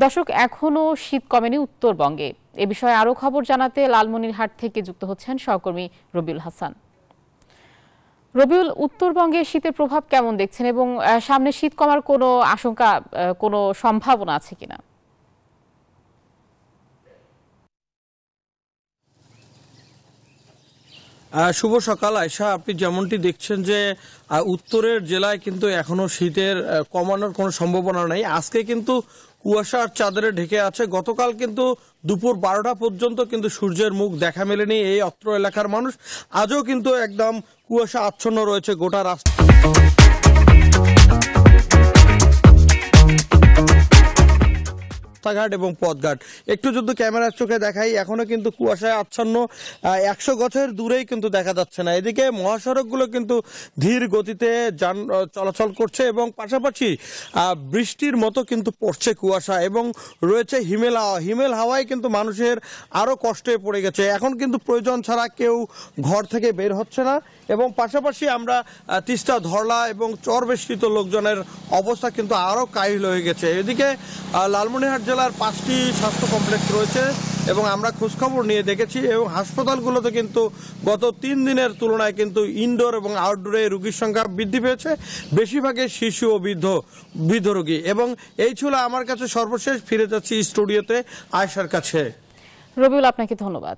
দর্শক, এখনো শীত কমেনি উত্তরবঙ্গে। এ বিষয়ে আরো খবর জানাতে লালমনিরহাট থেকে যুক্ত হচ্ছেন সহকর্মী রবিউল হাসান। রবিউল, উত্তরবঙ্গে শীতের প্রভাব কেমন দেখছেন এবং সামনে শীত কমার কোনো আশঙ্কা, কোনো সম্ভাবনা আছে কিনা? শুভ সকাল আয়শা। আপনি যেমনটি দেখছেন যে উত্তরের জেলায় কিন্তু এখনো শীতের কমানোর কোনো সম্ভাবনা নেই। আজকে কিন্তু কুয়াশার চাদরে ঢেকে আছে। গতকাল কিন্তু দুপুর 12টা পর্যন্ত কিন্তু সূর্যের মুখ দেখা মেলেনি এই অত্র এলাকার মানুষ। আজও কিন্তু একদম কুয়াশা আচ্ছন্ন রয়েছে গোটা রাস্তা রাস্তাঘাট এবং পথঘাট। একটু যদি ক্যামেরার চোখে দেখাই, এখনো কিন্তু কুয়াশায় আচ্ছন্ন, 100 গজের দূরেই কিন্তু দেখা যাচ্ছে না। এদিকে মহাসড়কগুলো কিন্তু ধীর গতিতে যান চলাচল করছে এবং পাশাপাশি বৃষ্টির মতো কিন্তু পড়ছে কুয়াশা এবং রয়েছে হিমেল হাওয়া। হিমেল হাওয়ায় কিন্তু মানুষের আরও কষ্টে পড়ে গেছে। এখন কিন্তু প্রয়োজন ছাড়া কেউ ঘর থেকে বের হচ্ছে না এবং পাশাপাশি আমরা তিস্তা, ধরলা এবং চরবেষ্টিত লোকজনের অবস্থা কিন্তু আরও কাহিল হয়ে গেছে। এদিকে লালমনিরহাট জেলার 5টি স্বাস্থ্য কমপ্লেক্স রয়েছে এবং আমরা খোঁজখবর নিয়ে দেখেছি এবং হাসপাতালগুলোতে কিন্তু গত 3 দিনের তুলনায় কিন্তু ইনডোর এবং আউটডোরে রোগীর সংখ্যা বৃদ্ধি পেয়েছে, বেশিরভাগই শিশু ও বৃদ্ধ রোগী। এবং এই ছিল আমার কাছে সর্বশেষ। ফিরে যাচ্ছি স্টুডিওতে আয়েশার কাছে। রবিউল, আপনাকে ধন্যবাদ।